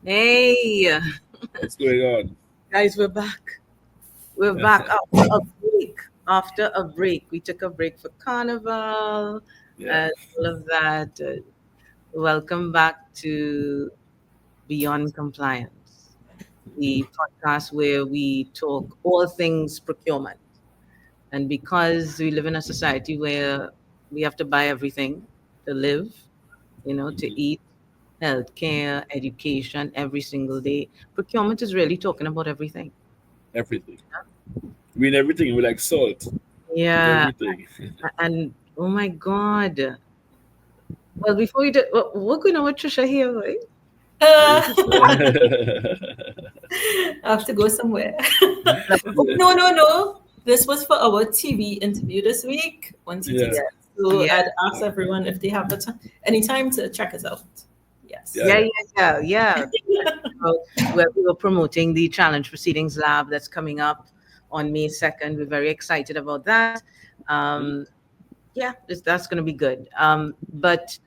Hey, What's going on? guys, we're back. We're back after a break. After a break, we took a break for Carnival Yeah. and all of that. Welcome back to Beyond Compliance, the podcast where we talk all things procurement. And because we live in a society where we have to buy everything to live, to Mhm. eat, healthcare, education every single day, procurement is really talking about everything. Everything. I mean, everything. We like salt. Yeah, Everything. and oh my God. Well, before we do, what going on with Trisha here, right? Yes. I have to go somewhere. Like, Oh, yeah. no, no, no. This was for our TV interview this week on Yeah. TTT. yeah, So yeah, I'd ask everyone if they have any time to check us out. Yeah. Yes. yeah, Yeah. yeah, yeah, yeah. So, where we were promoting the Challenge Proceedings Lab that's coming up on May 2nd. We're very excited about that. Mhm. Um, yeah, that's going to be good. But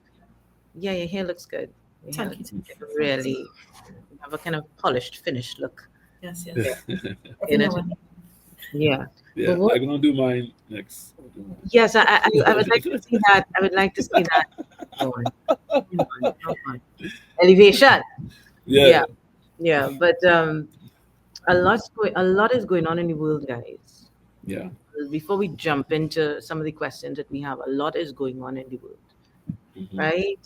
yeah, your hair looks good. Your hair Thank looks you. Thank you. Thanks. really, you have a kind of polished, finished look. Yes, Yeah, yes. Every in now it. and then. Yeah. Yeah. But what I'm gonna do mine next. I'll do Yes, I would like to mine. see that. I would like to see that. Come on, come on, come on. Elevation. yeah. Yeah, yeah. But a lot is going on in the world, guys. Yeah. Before we jump into some of the questions that we have, a lot is going on in the world, Hmm. right?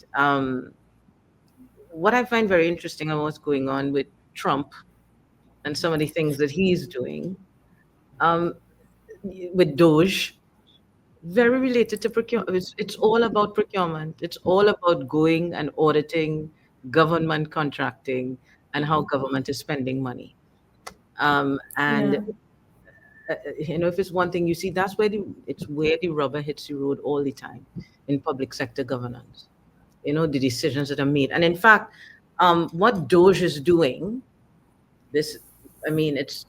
What I find very interesting about what's going on with Trump and some of the things that he's doing, um, with Doge, very related to procurement. It's all about procurement. It's all about going and auditing government contracting and how Hmm. government is spending money. And Yeah. if it's one thing you see, it's where the rubber hits the road all the time in public sector governance. The decisions that are made, and in fact, what Doge is doing, this, I mean, it's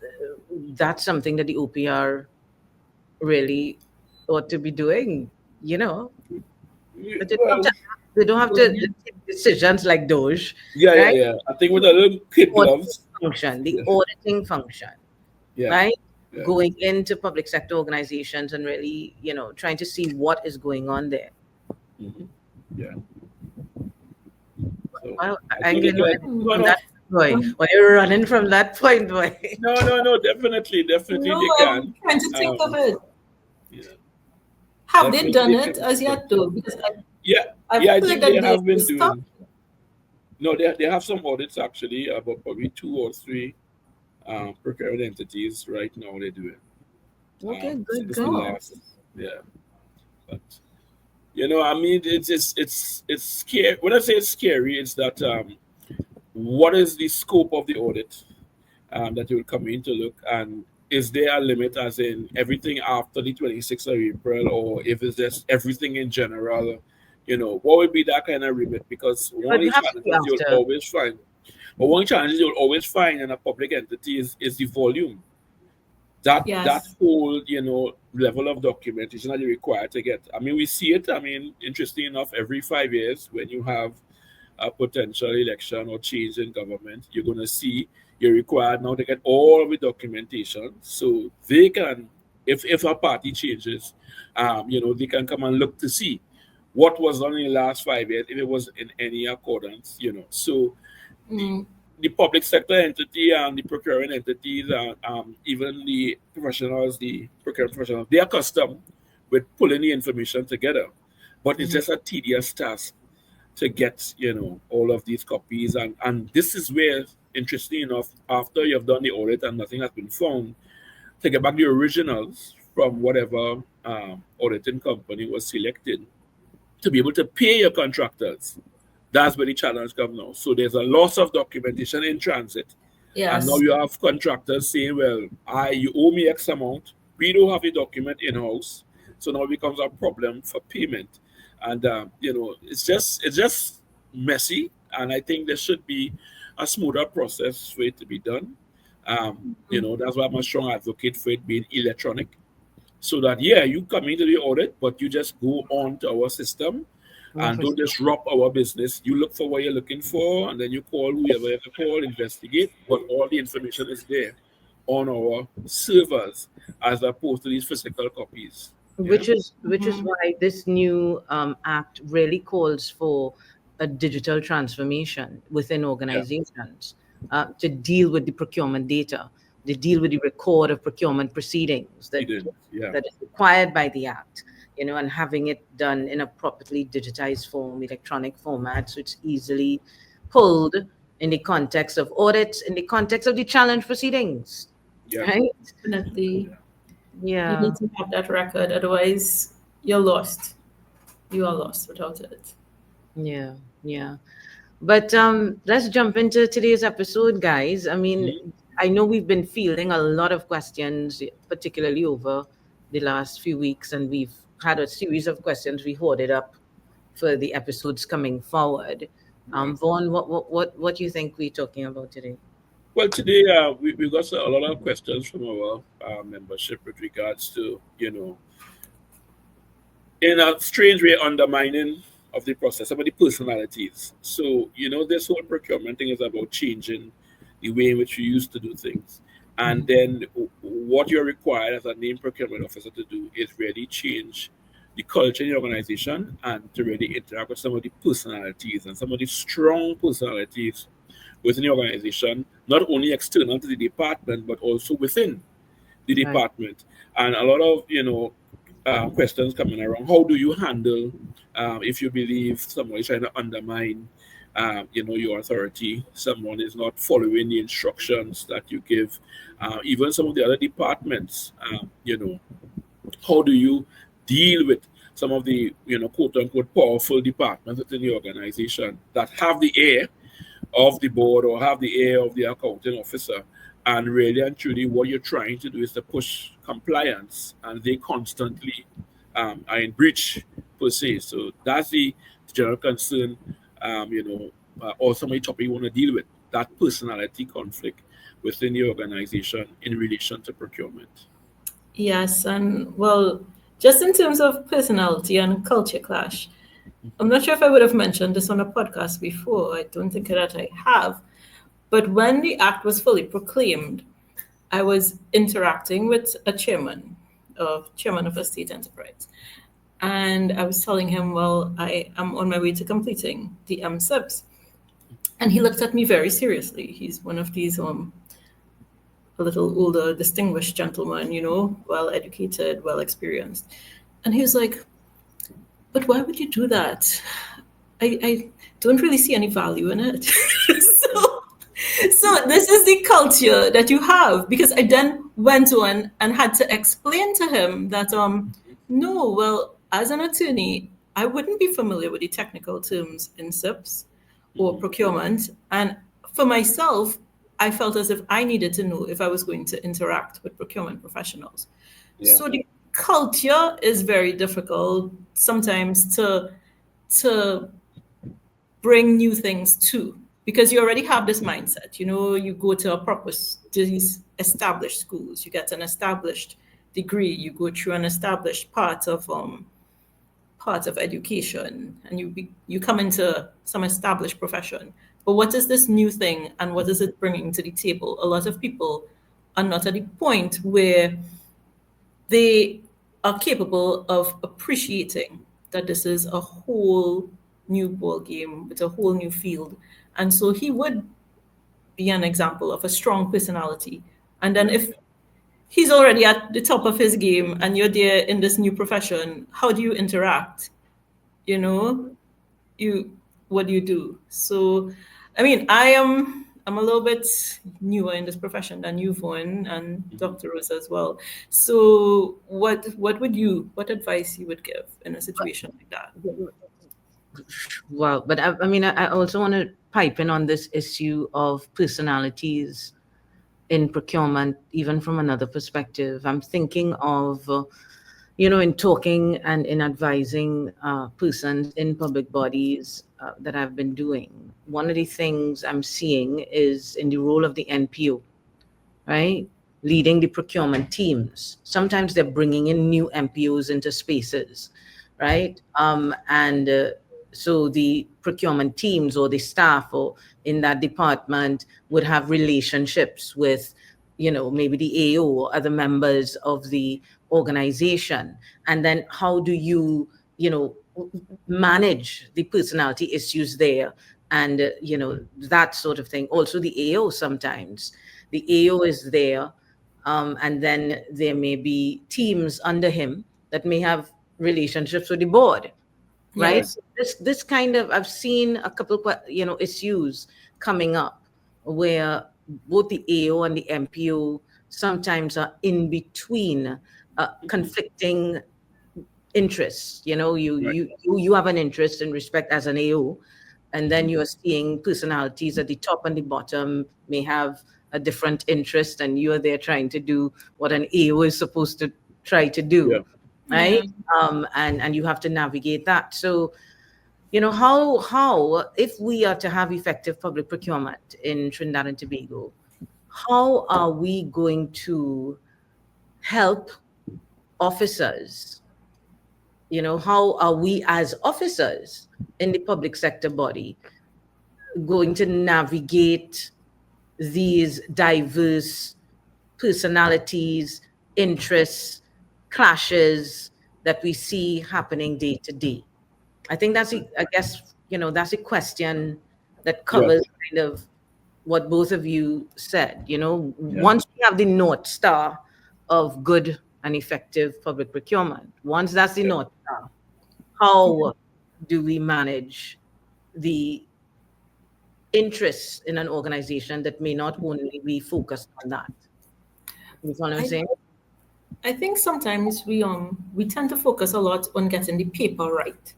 that's something that the OPR really ought to be doing. You know, but Well. they don't have to Going in. take decisions like Doge, Yeah. Yeah. right? Yeah. I think with a little kid Auditing gloves. function, the Yeah. auditing function, Yeah. right? Yeah. Going into public sector organizations and really, trying to see what is going on there. Hmm. Yeah. So Well, I I ain't think getting it no can. energy No. from No. that boy. Um, Why you're running from that point, boy? No. No. No. Definitely. Definitely no, they I'm can. trying to think of it. Yeah. Have they Definitely done they it can. as yet, though? Because Yeah, I've yeah, I heard think they that they have been stopped. doing. No, they have some audits actually, about probably two or three procurement entities right now they're doing. Okay, good, Since the good. Oh, last, yeah, but I mean, it's scary. When I say it's scary, it's that what is the scope of the audit that you will come in to look, and is there a limit, as in everything after the 26th of April, or if it's just everything in general? What would be that kind of limit? Because one But of you the have to be challenges you'll after. always find, but one challenge you'll always find in a public entity is the volume. That yes. whole level of documentation that you require to get. I mean, we see it. I mean, interesting enough, every 5 years when you have a potential election or change in government, you're going to see you're required now to get all of the documentation so they can, if a party changes, they can come and look to see what was done in the last 5 years, if it was in any accordance. So the Mm, the public sector entity and the procuring entities and even the professionals, the procurement professionals, they are accustomed with pulling the information together. But it's Mhm. just a tedious task to get all of these copies, and this is where, interesting enough, after you've done the audit and nothing has been found, to get back the originals from whatever auditing company was selected to be able to pay your contractors. That's where the challenge comes now. So there's a loss of documentation in transit, and now yes. you have contractors saying, well, you owe me X amount, we don't have the document in-house, so now it becomes a problem for payment. And it's just messy, and I think there should be a smoother process for it to be done. That's why I'm a strong advocate for it being electronic, so that, yeah, you come into the audit, but you just go on to our system, And don't disrupt our business. You look for what you're looking for, and then you call whoever you have to call, investigate. But all the information is there on our servers as opposed to these physical copies. Yeah. Which is why this new act really calls for a digital transformation within Yeah. organizations to deal with the procurement data, to deal with the record of procurement proceedings He didn't. Yeah. that is required by the act, and having it done in a properly digitized form, electronic format, so it's easily pulled in the context of audits, in the context of the challenge proceedings, Yeah. right? Definitely. You Yeah. need to have that record, otherwise you're lost. You are lost without it. Yeah, yeah. But let's jump into today's episode, guys. I mean, Mhm. I know we've been fielding a lot of questions, particularly over the last few weeks, and we've had a series of questions we hoarded up for the episodes coming forward. Yeah. Vaughn, what do you think we're talking about today? Well, today we got a lot of questions from our membership with regards to, in a strange way, undermining of the process, about the personalities. So, this whole procurement thing is about changing the way in which you used to do things. And then what you're required as a named procurement officer to do is really change the culture in the organization and to really interact with some of the personalities and some of the strong personalities within the organization, not only external to the department, but also within the Right. department. And a lot of, questions coming around. How do you handle if you believe someone is trying to undermine, your authority? Someone is not following the instructions that you give. Even some of the other departments, how do you deal with some of the, quote unquote, powerful departments within the organization that have the air of the board or have the air of the accounting officer? And really and truly, what you're trying to do is to push compliance, and they constantly are in breach per se. So that's the general concern, or some of the topic you want to deal with, that personality conflict within the organization in relation to procurement. Yes, and well, just in terms of personality and culture clash, I'm not sure if I would have mentioned this on a podcast before. I don't think that I have. But when the act was fully proclaimed, I was interacting with a chairman of a state enterprise. And I was telling him, well, I am on my way to completing the M.07. And he looked at me very seriously. He's one of these a little older, distinguished gentleman, well educated, well experienced. And he was like, but why would you do that? I don't really see any value in it. So this is the culture that you have, because I then went on and had to explain to him that no, well, as an attorney, I wouldn't be familiar with the technical terms in SIPs or Mhm. procurement. And for myself, I felt as if I needed to know if I was going to interact with procurement professionals. Yeah. So the culture is very difficult sometimes to bring new things to, because you already have this mindset. You go to these established schools, you get an established degree, you go through an established part of education, and you come into some established profession. But what is this new thing, and what is it bringing to the table? A lot of people are not at the point where they are capable of appreciating that this is a whole new ball game with a whole new field. And so he would be an example of a strong personality. And then if he's already at the top of his game and you're there in this new profession, how do you interact? You know, you what do you do? So I mean, I'm a little bit newer in this profession than you, Vaughn, and Mhm. Dr. Rose as well. So what advice you would give in a situation like that? Wow. But I mean, I also want to pipe in on this issue of personalities in procurement, even from another perspective. I'm thinking of, in talking and in advising persons in public bodies that I've been doing. One of the things I'm seeing is in the role of the NPO, right? Leading the procurement teams. Sometimes they're bringing in new MPOs into spaces, right? And so the procurement teams or the staff or in that department would have relationships with, maybe the AO or other members of the organization. And then how do you, manage the personality issues there, and that sort of thing. Also the AO, sometimes the AO is there, and then there may be teams under him that may have relationships with the board, right? Right. Yes. So this kind of, I've seen a couple of issues coming up where both the AO and the MPO sometimes are in between, conflicting interests. Right. You have an interest in respect as an AO, and then you are seeing personalities at the top and the bottom may have a different interest, and you are there trying to do what an AO is supposed to try to Yeah. do, Yeah. right? And you have to navigate that. So, how if we are to have effective public procurement in Trinidad and Tobago, how are we going to help officers? How are we as officers in the public sector body going to navigate these diverse personalities, interests, clashes that we see happening day to day? I think I guess, that's a question that Yes. covers kind of what both of you said. Yeah. Once we have the North Star of good and effective public procurement, once that's the Yeah. North Star, how do we manage the interests in an organization that may not only be focused on that? You follow what I'm I saying? I think sometimes we tend to focus a lot on getting the paper right.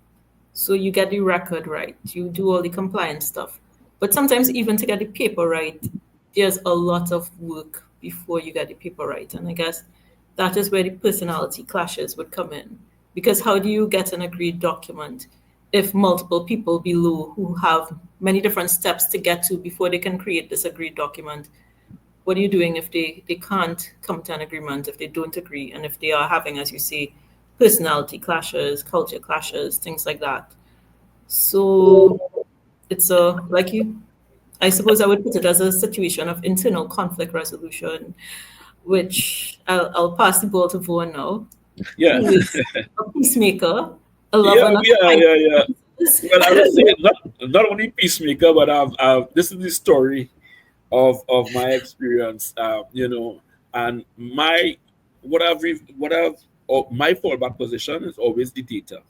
So you get the record right, you do all the compliance stuff. But sometimes even to get the paper right, there's a lot of work before you get the paper right. And I guess that is where the personality clashes would come in. Because how do you get an agreed document if multiple people below who have many different steps to get to before they can create this agreed document? What are you doing if they can't come to an agreement, if they don't agree, and if they are having, as you say, personality clashes, culture clashes, things like that? So it's I suppose I would put it as a situation of internal conflict resolution, which I'll pass the ball to Vaughn now, Yeah. who is a peacemaker, a Yeah. lover, not Yeah. a Yeah. Yeah. fighter. Well, I would say not only peacemaker, but this is the story of my experience. And my fallback position is always the data.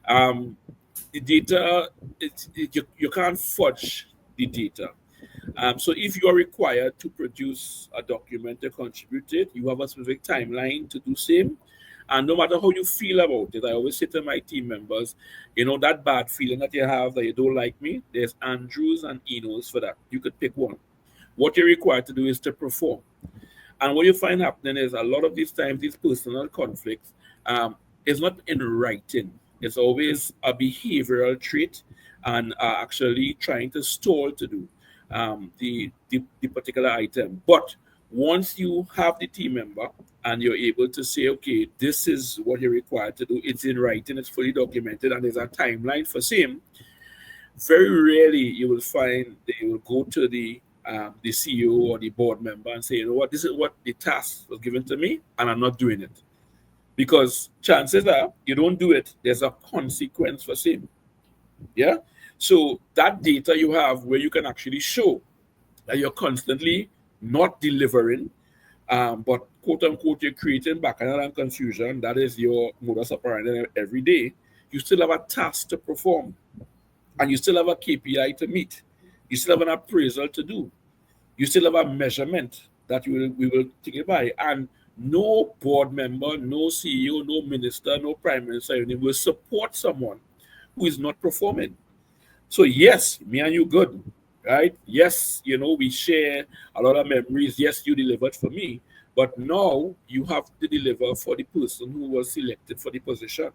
Um, the data, you can't fudge the data. So if you are required to produce a document to contribute it, you have a specific timeline to do same. And no matter how you feel about it, I always say to my team members, that bad feeling that you have that you don't like me, there's Andrews and Enos for that. You could pick one. What you're required to do is to perform. And what you find happening is a lot of these times, these personal conflicts is not in writing. It's always a behavioral trait and actually trying to stall to do the particular item. But once you have the team member and you're able to say, okay, this is what you're required to do, it's in writing, it's fully documented, and there's a timeline for same, very rarely you will find they will go to the CEO or the board member and say, what, this is what the task was given to me, and I'm not doing it. Because chances are you don't do it, there's a consequence for same. Yeah. So that data you have where you can actually show that you're constantly not delivering, but quote unquote, you're creating bacchanal and confusion. That is your modus operandi every day. You still have a task to perform, and you still have a KPI to meet. You still have an appraisal to do. You still have a measurement that we will take it by. And no board member, no CEO, no minister, no prime minister will support someone who is not performing. So yes, me and you good, right? Yes, we share a lot of memories. Yes, you delivered for me, but now you have to deliver for the person who was selected for the position.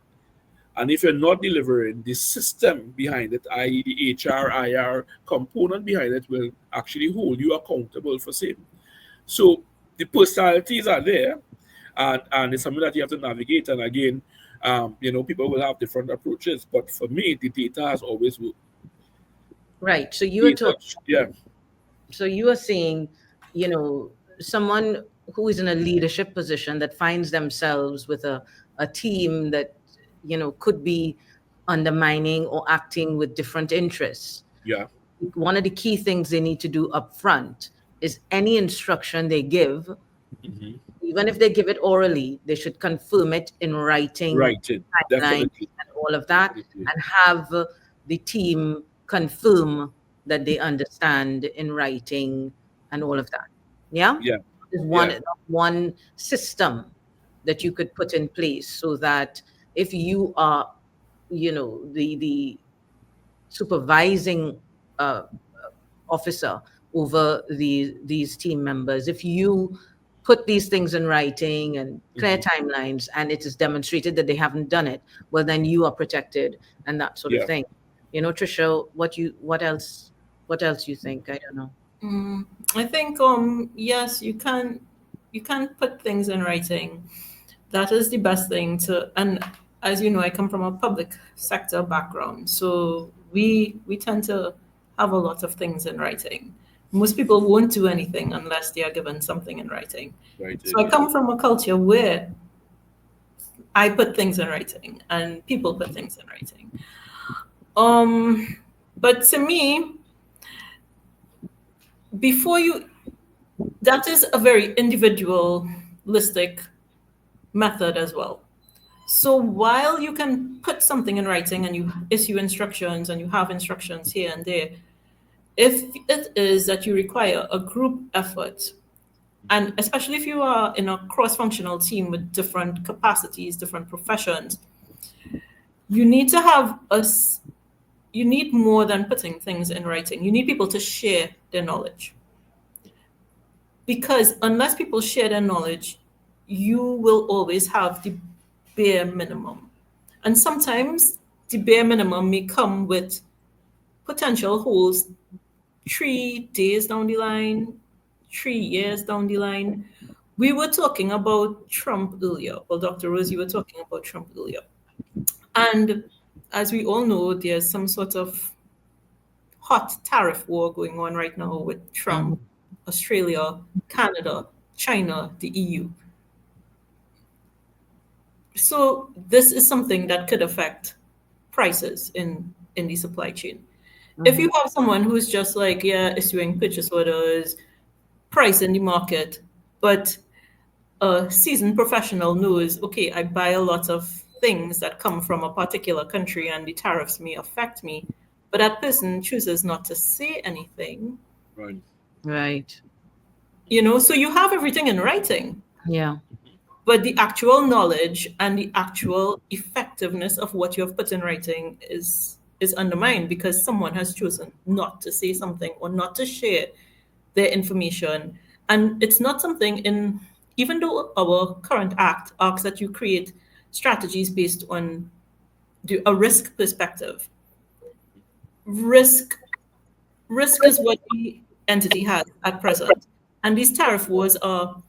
And if you're not delivering, the system behind it, i.e., the HR, IR component behind it, will actually hold you accountable for same. So the personalities are there, and it's something that you have to navigate. And again, People will have different approaches, but for me, the data has always worked. Right. So you are Data, talking. yeah, So you are saying, someone who is in a leadership position that finds themselves with a team that, could be undermining or acting with different interests. yeah, One of the key things they need to do up front is any instruction they give, hmm even if they give it orally, they should confirm it in writing, right. timelines, Definitely, and all of that, definitely. and have the team confirm that they understand in writing and all of that. Yeah, Yeah, is yeah, one system that you could put in place so that if you are, the supervising officer over these team members, if you put these things in writing and clear hmm timelines and it is demonstrated that they haven't done it, well then you are protected and that sort of yeah. thing. Tricia, what else you think? I don't know. Mm, I think yes, you can put things in writing. That is the best thing to. And as you know, I come from a public sector background, so we tend to have a lot of things in writing. Most people won't do anything unless they are given something in writing. Right, So I come from a culture where I put things in writing and people put things in writing. Um, but to me, before you, that is a very individualistic method as well. So while you can put something in writing and you issue instructions and you have instructions here and there, if it is that you require a group effort, and especially if you are in a cross-functional team with different capacities, different professions, you need to have you need more than putting things in writing. You need people to share their knowledge. Because unless people share their knowledge, you will always have the bare minimum. And sometimes the bare minimum may come with potential holes 3 days down the line, 3 years down the line. We were talking about Trump earlier. Well, Dr. Rose, you were talking about Trump earlier. And as we all know, there's some sort of hot tariff war going on right now with Trump, Australia, Canada, China, the EU. So this is something that could affect prices in the supply chain. If you have someone who's just like, yeah, issuing purchase orders, price in the market, but a seasoned professional knows, okay, I buy a lot of things that come from a particular country and the tariffs may affect me, but that person chooses not to say anything, right. Right. so you have everything in writing, Yeah. but the actual knowledge and the actual effectiveness of what you have put in writing is undermined because someone has chosen not to say something or not to share their information. And it's not something in, even though our current act asks that you create strategies based on a risk perspective. Risk risk is what the entity has at present. And these tariff wars are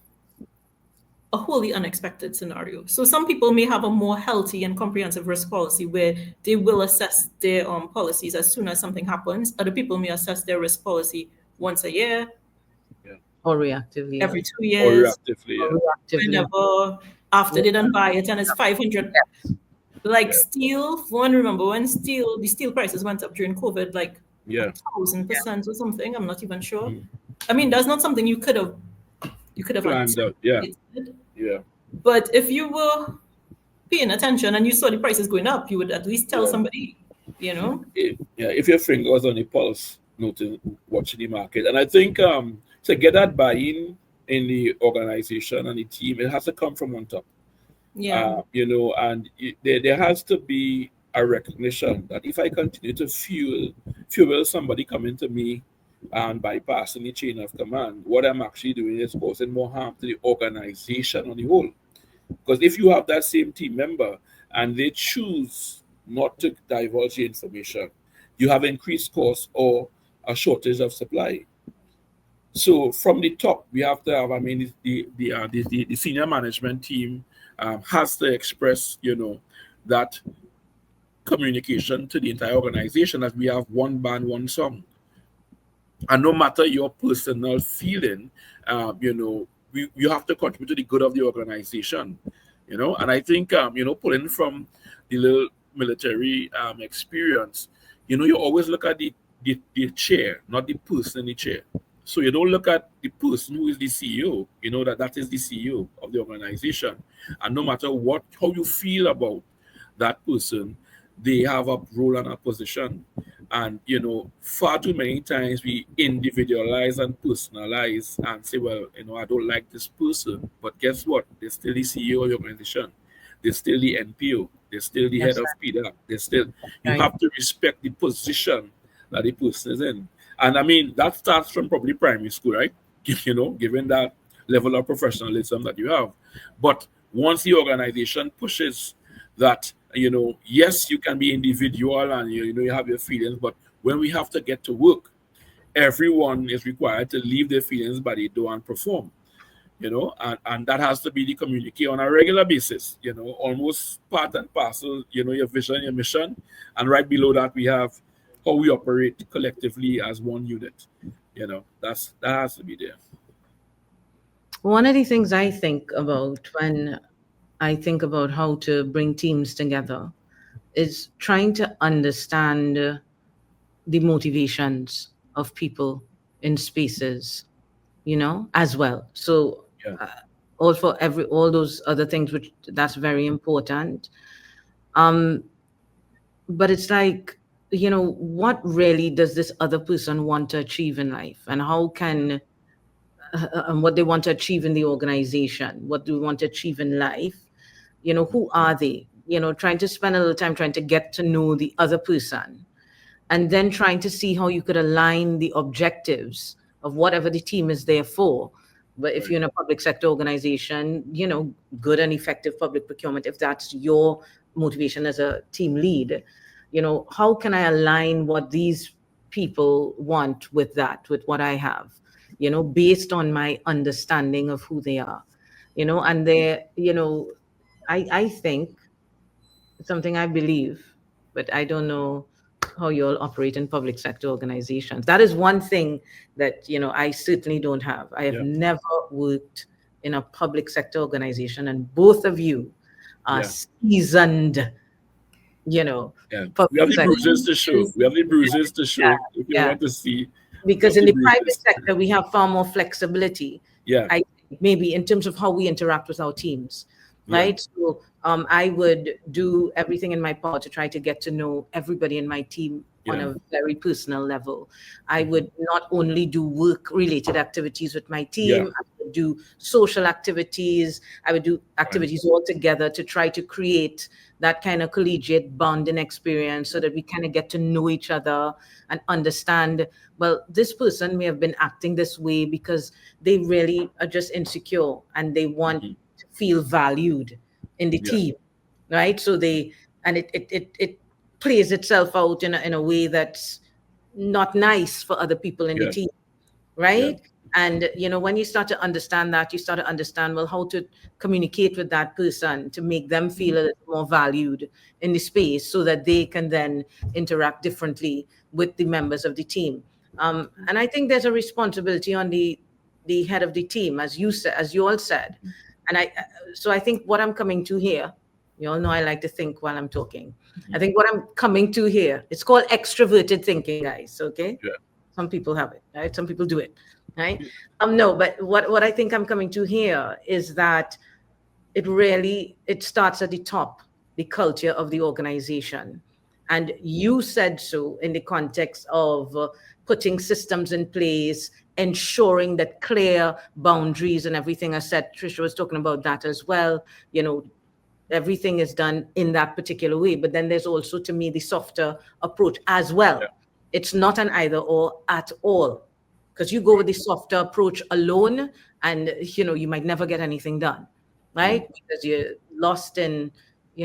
a wholly unexpected scenario. So some people may have a more healthy and comprehensive risk policy where they will assess their policies as soon as something happens. Other people may assess their risk policy once a year, Yeah. Or reactively. every two Or years, reactively, Or yeah. reactively. whenever after they don't buy it and it's 500. Yes. Like Yeah. steel, Vaughn, remember when the steel prices went up during COVID, like Yeah. 1,000% or something? I'm not even sure. Mhm. I mean, that's not something you could have Planned out. Yeah. anticipated. Yeah. But if you were paying attention and you saw the prices going up, you would at least tell Yeah. somebody, you know? If your finger was on the pulse, noting, watching the market, and I think to get that buy-in in the organization and the team, it has to come from on top. Yeah. And there has to be a recognition that if I continue to fuel somebody coming to me and bypassing the chain of command, what I'm actually doing is causing more harm to the organization on the whole. Because if you have that same team member and they choose not to divulge the information, you have increased costs or a shortage of supply. So from the top, we have to have, I mean, the senior management team has to express, that communication to the entire organization, that we have one band, one song. And no matter your personal feeling, you have to contribute to the good of the organization, And I think, pulling from the little military experience, you always look at the chair, not the person in the chair. So you don't look at the person who is the CEO. You know that is the CEO of the organization, and no matter how you feel about that person, they have a role and a position. And far too many times we individualize and personalize and say, well, I don't like this person, but guess what? They're still the CEO of the organization. They're still the NPO. They're still the head Yes, of PDA. They're still. You right. have to respect the position that the person is in. And I mean, that starts from probably primary school, right? Given that level of professionalism that you have. But once the organization pushes that, yes, you can be individual and you have your feelings, but when we have to get to work, everyone is required to leave their feelings by the door and perform. And that has to be the communicate on a regular basis, almost part and parcel, your vision, your mission. And right below that, we have how we operate collectively as one unit. That has to be there. One of the things I think about when I think about how to bring teams together is trying to understand the motivations of people in spaces, as well. So, Yeah, uh, all those other things, which that's very important. Um, but it's like, what really does this other person want to achieve in life, and how can and what they want to achieve in the organization, what do we want to achieve in life, who are they, trying to spend a little time trying to get to know the other person, and then trying to see how you could align the objectives of whatever the team is there for. But if right. you're in a public sector organization, good and effective public procurement, if that's your motivation as a team lead, how can I align what these people want with that, with what I have, based on my understanding of who they are, and they're, I think something I believe, but I don't know how you all operate in public sector organizations. That is one thing that, I certainly don't have. I have Yeah, never worked in a public sector organization, and both of you are yeah, seasoned, you know, yeah. We have public the sector. bruises to show. We have the bruises to show. If you Yeah. want to see, we Because have in the the private bruises. sector, we have far more flexibility. Yeah, I think maybe in terms of how we interact with our teams, yeah, right? So I would do everything in my power to try to get to know everybody in my team on yeah, a very personal level. I would not only do work-related activities with my yeah. team, I would do social activities, I would do Right. activities all together to try to create that kind of collegiate bonding experience so that we kind of get to know each other and understand, well, this person may have been acting this way because they really are just insecure and they want Mhm. to feel valued in the Yeah, team, right? So and it plays itself out in a way that's not nice for other people in the yeah, team, yeah. right? And when you start to understand that, you start to understand, well, how to communicate with that person to make them feel a little more valued in the space so that they can then interact differently with the members of the team. And I think there's a responsibility on the head of the team, as you said, as you all said. And so I think what I'm coming to here, you all know I like to think while I'm talking. I think what I'm coming to here, it's called extroverted thinking, guys. Okay, Yeah. some people have it, right? Some people do it, right? No, but what I think I'm coming to here is that it starts at the top, the culture of the organization. And you said so in the context of putting systems in place, ensuring that clear boundaries and everything. I said, Tricia was talking about that as well. Everything is done in that particular way. But then there's also, to me, the softer approach as Yeah. well. It's not an either or at all, because you go with the softer approach alone, and you might never get anything done, Yeah. right? Because you're lost in,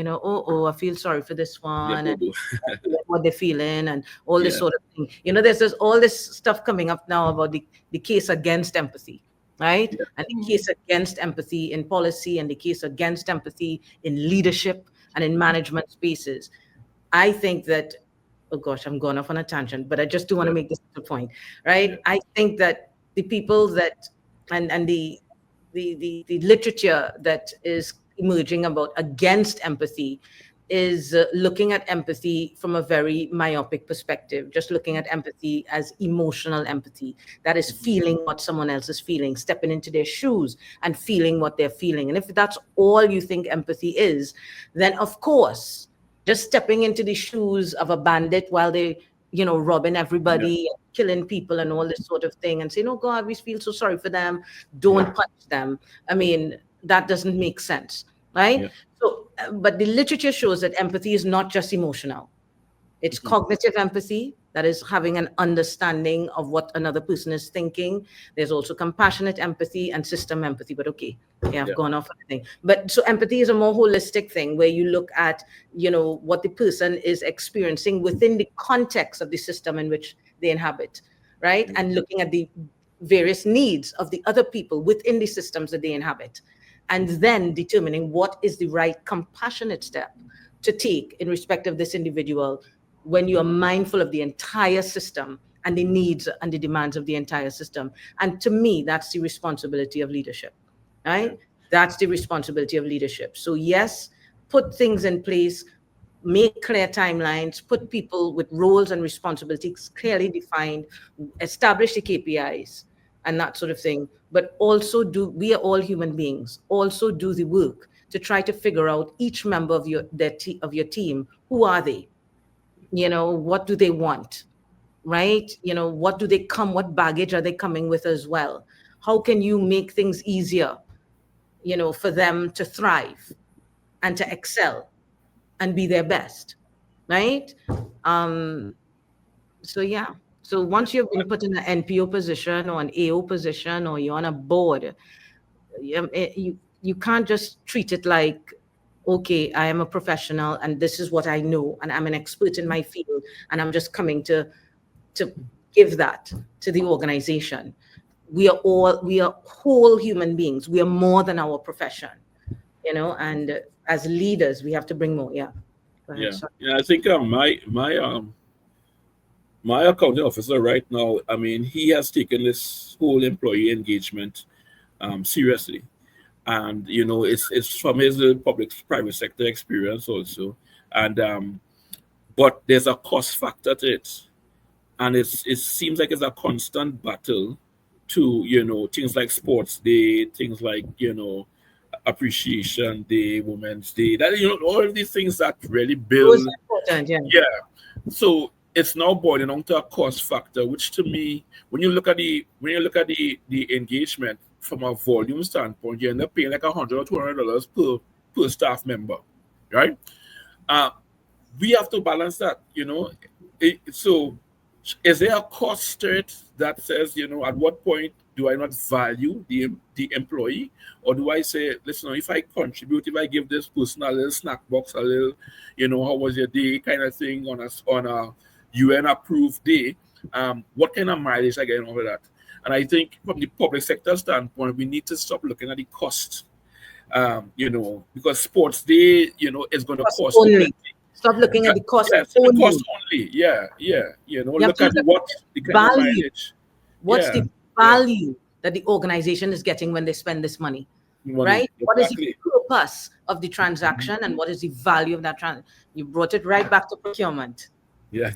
oh, I feel sorry for this Yeah. one, and Boo-boo. what they're feeling, and all this Yeah. sort of thing. There's all this stuff coming up now about the case against empathy, right? Yeah. And the case against empathy in policy and the case against empathy in leadership and in management spaces. I think that, oh gosh, I'm going off on a tangent, but I just do want to Yeah. make this the point, Yeah. right? I think that the people that, and the literature that is emerging about against empathy is looking at empathy from a very myopic perspective, just looking at empathy as emotional empathy, that is feeling what someone else is feeling, stepping into their shoes and feeling what they're feeling. And if that's all you think empathy is, then of course, just stepping into the shoes of a bandit while they, robbing Yeah. everybody, killing people and all this sort of thing, and saying, oh God, we feel so sorry for them, don't punch them. I mean, that doesn't make sense, right? Yeah. So, but the literature shows that empathy is not just emotional. It's Mhm. cognitive empathy, that is having an understanding of what another person is thinking. There's also compassionate empathy and system empathy. But okay, yeah, I've Yeah. gone off on a thing. But so empathy is a more holistic thing where you look at, what the person is experiencing within the context of the system in which they inhabit, right? And looking at the various needs of the other people within the systems that they inhabit. And then determining what is the right compassionate step to take in respect of this individual when you are mindful of the entire system and the needs and the demands of the entire system. And to me, that's the responsibility of leadership, Yeah. right? That's the responsibility of leadership. So, yes, put things in place, make clear timelines, put people with roles and responsibilities clearly defined, establish the KPIs and that sort of thing. But also we are all human beings, also do the work to try to figure out each member of your team, who are they? What do they want, right? What baggage are they coming with as well? How can you make things easier, for them to thrive and to excel and be their best, right? um so yeah, so Yeah. once you've been put in an NPO position or an AO position or you're on a board, you can't just treat it like, okay, I am a professional and this is what I know and I'm an expert in my field and I'm just coming to give that to the organization. We are whole human beings. We are more than our profession, and as leaders we have to bring more. Yeah, go ahead. Yeah. Sorry. Yeah. I think my accounting officer right now, I mean, he has taken this whole employee engagement seriously, and it's from his public private sector experience also, and but there's a cost factor to it, and it seems like it's a constant battle to things like sports day, things like appreciation day, women's day, that all of these things that really Those build. are important. Yeah. Yeah. So it's now boiling down to a cost factor, which to me, when you look at the engagement from a volume standpoint, you end up paying like $100 or $200 per staff member, right? Uh, we have to balance that. So is there a cost to it that says, at what point do I not value the employee, or do I say, listen, if I contribute, if I give this person a little snack box, a little, how was your day kind of thing on a UN approved day, what kind of mileage I get over that? And I think from the public sector standpoint, we need to stop looking at the cost, because sports day, is going to Cost cost you only. plenty. Stop looking at the cost Yes, the cost only. only. Yeah, yeah. You have Look to at look at what the kind of value. mileage. What's Yeah, the yeah. value that the organization is getting when they spend this money, Money. right? What is the Exactly. purpose of the transaction and what is the value of that You brought it right back to procurement. Yeah.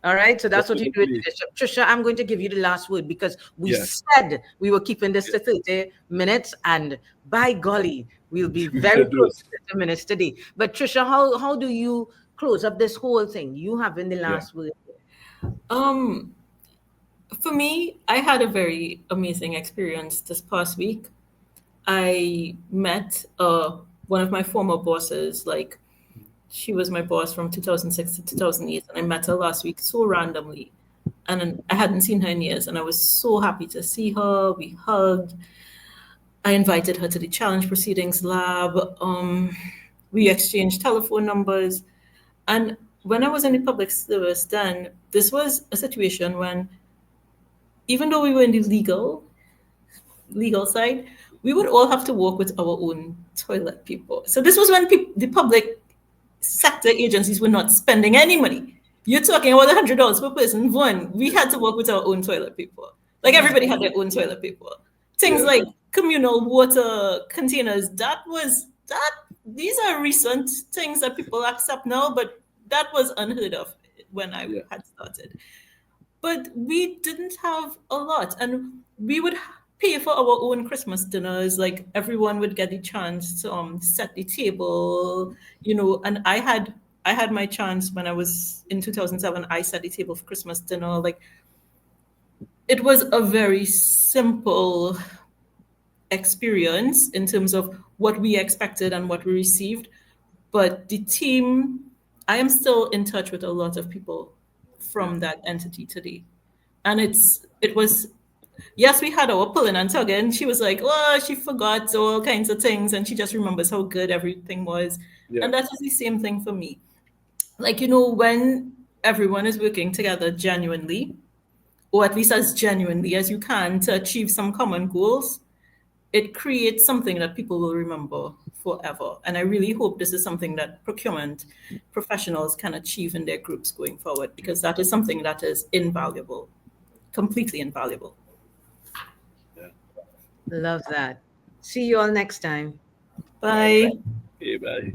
All right, so that's what you do with Definitely. leadership. Trisha, I'm going to give you the last word because we Yeah. said we were keeping this to 30 minutes, and by golly, we'll be We very should do close it. to 30 minutes today. But Trisha, how do you close up this whole thing? You have in the Yeah. last word. Um, for me, I had a very amazing experience this past week. I met one of my former bosses. Like, she was my boss from 2006 to 2008, and I met her last week so randomly. And I hadn't seen her in years, and I was so happy to see her. We hugged. I invited her to the challenge proceedings lab. We exchanged telephone numbers. And when I was in the public service, then this was a situation when, even though we were in the legal legal side, we would all have to work with our own toilet paper. So this was when the public sector agencies were not spending any money. You're talking about $100 per person. Vaughn, we had to work with our own toilet paper. Like everybody had their own toilet paper. Things like communal water containers. These are recent things that people accept now, but that was unheard of when I had started. But we didn't have a lot, and we would pay for our own Christmas dinners. Like everyone would get the chance to set the table, and I had my chance when I was in 2007. I set the table for Christmas dinner. Like it was a very simple experience in terms of what we expected and what we received. But the team, I am still in touch with a lot of people from that entity today. And it was, yes, we had our pulling and tugging. She was like, oh, she forgot all kinds of things and she just remembers how good everything was. And that is the same thing for me. Like, when everyone is working together genuinely, or at least as genuinely as you can to achieve some common goals, it creates something that people will remember forever. And I really hope this is something that procurement professionals can achieve in their groups going forward, because that is something that is invaluable, completely invaluable. Love that. See you all next time. Bye. Okay, bye.